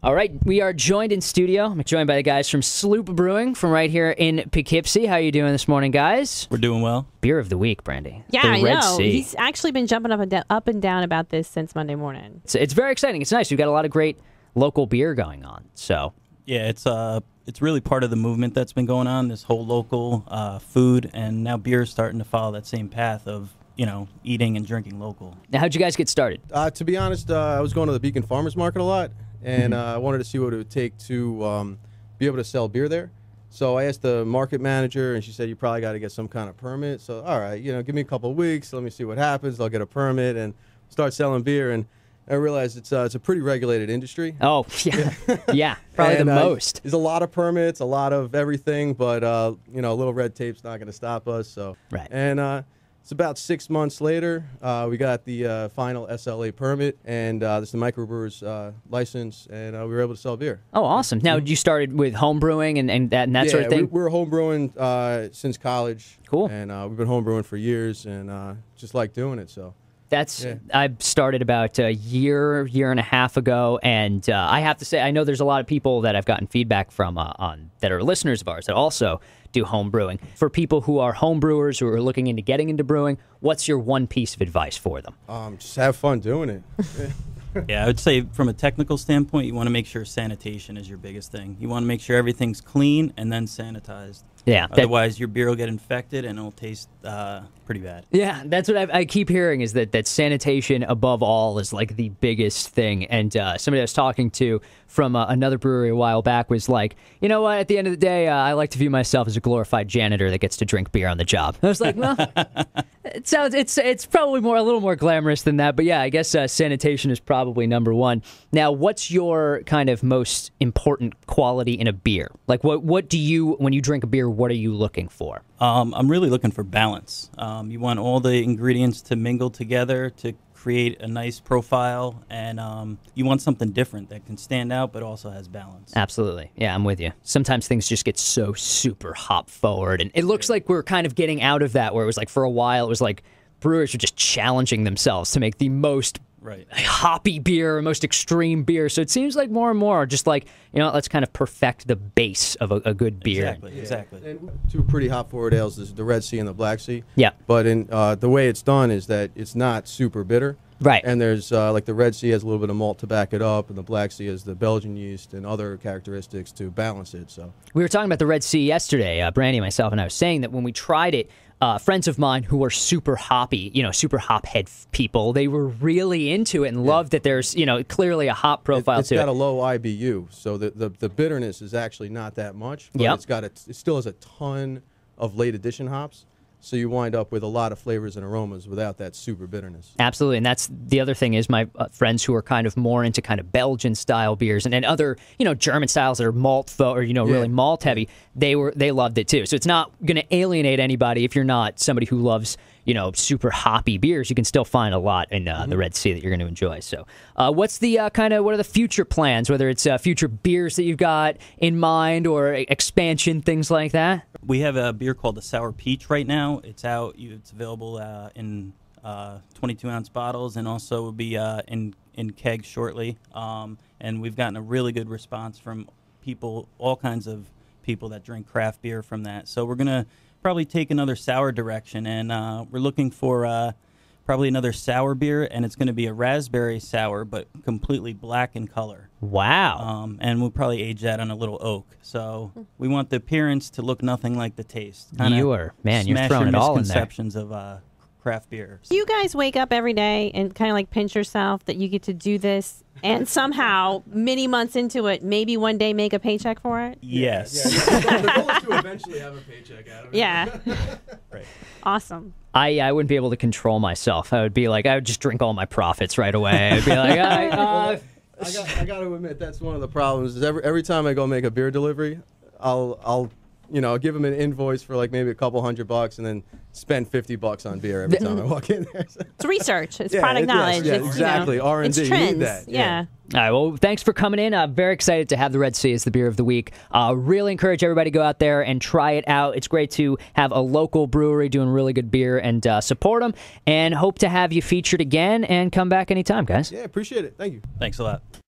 All right, we are joined in studio. I'm joined by the guys from Sloop Brewing from right here in Poughkeepsie. How are you doing this morning, guys? We're doing well. Beer of the week, Brandy. Yeah, the Red I know. Sea. He's actually been jumping up and down about this since Monday morning. It's very exciting. It's nice. We've got a lot of great local beer going on. So Yeah, it's really part of the movement that's been going on, this whole local food, and now beer is starting to follow that same path of, eating and drinking local. now, how'd you guys get started? To be honest, I was going to the Beacon Farmers Market a lot, and I wanted to see what it would take to be able to sell beer there. So I asked the market manager, and she said, you probably got to get some kind of permit. So, all right, give me a couple of weeks. Let me see what happens. I'll get a permit and start selling beer. And I realized it's a pretty regulated industry. Oh, yeah. Yeah, probably And, the most. There's a lot of permits, a lot of everything, but, a little red tape's not going to stop us. So. Right. And it's about 6 months later, we got the final SLA permit, and this is the microbrewer's license, and we were able to sell beer. Oh, awesome. Now, you started with home brewing and that sort of thing? We were home brewing since college. Cool. And we've been home brewing for years, and just like doing it, so. I started about a year and a half ago, and I have to say, I know there's a lot of people that I've gotten feedback from that are listeners of ours that also do home brewing. For people who are home brewers who are looking into getting into brewing, what's your one piece of advice for them? Just have fun doing it. Yeah, I would say from a technical standpoint, you want to make sure sanitation is your biggest thing. You want to make sure everything's clean and then sanitized. Yeah. Otherwise, your beer will get infected and it'll taste pretty bad. Yeah, that's what I keep hearing is that sanitation above all is like the biggest thing. And somebody I was talking to from another brewery a while back was like, you know what, at the end of the day, I like to view myself as a glorified janitor that gets to drink beer on the job. I was like, well, it's probably a little more glamorous than that. But yeah, I guess sanitation is probably number one. Now, what's your kind of most important quality in a beer? Like what do you, when you drink a beer, what are you looking for? I'm really looking for balance. You want all the ingredients to mingle together to create a nice profile, and you want something different that can stand out but also has balance. Absolutely. Yeah, I'm with you. Sometimes things just get so super hop forward, and it looks like we're kind of getting out of that, where it was like for a while it was like brewers were just challenging themselves to make the most hoppy beer, most extreme beer. So it seems like more and more are just like, let's kind of perfect the base of a good beer. Exactly. And two pretty hop forward ales is the Red Sea and the Black Sea. Yeah. But in the way it's done is that it's not super bitter. Right. And there's like the Red Sea has a little bit of malt to back it up, and the Black Sea has the Belgian yeast and other characteristics to balance it. So we were talking about the Red Sea yesterday, Brandy, myself, and I was saying that when we tried it, friends of mine who are super hoppy, super hop head people, they were really into it and loved that there's, clearly a hop profile to it. It's got a low IBU, so the bitterness is actually not that much, but it still has a ton of late addition hops. So you wind up with a lot of flavors and aromas without that super bitterness. Absolutely, and that's the other thing is my friends who are kind of more into kind of Belgian style beers and other German styles that are malt really malt heavy. They loved it too. So it's not going to alienate anybody if you're not somebody who loves super hoppy beers. You can still find a lot in the Red Sea that you're going to enjoy. So what's the what are the future plans, whether it's future beers that you've got in mind or expansion, things like that? We have a beer called the Sour Peach right now. It's out. It's available in 22-ounce bottles, and also will be in kegs shortly. And we've gotten a really good response from people, all kinds of people that drink craft beer from that. So we're going to probably take another sour direction, and we're looking for probably another sour beer, and it's going to be a raspberry sour, but completely black in color. Wow. And we'll probably age that on a little oak. So we want the appearance to look nothing like the taste. You're throwing it all in there. Misconceptions of craft beer. Do you guys wake up every day and kind of like pinch yourself that you get to do this and somehow many months into it, maybe one day make a paycheck for it? Yes. The goal is to eventually have a paycheck out of it. Yeah. Right. Awesome. I wouldn't be able to control myself. I would be like, I would just drink all my profits right away. I'd be like, I got to admit, that's one of the problems. Is every time I go make a beer delivery, I'll give them an invoice for like maybe a couple $100 and then spend $50 on beer every time I walk in there. It's research. It's product knowledge. Yeah, it's, exactly. R&D. It's You trends. need that. Yeah. All right, well, thanks for coming in. I'm very excited to have the Red Sea as the beer of the week. Really encourage everybody to go out there and try it out. It's great to have a local brewery doing really good beer and support them. And hope to have you featured again and come back anytime, guys. Yeah, appreciate it. Thank you. Thanks a lot.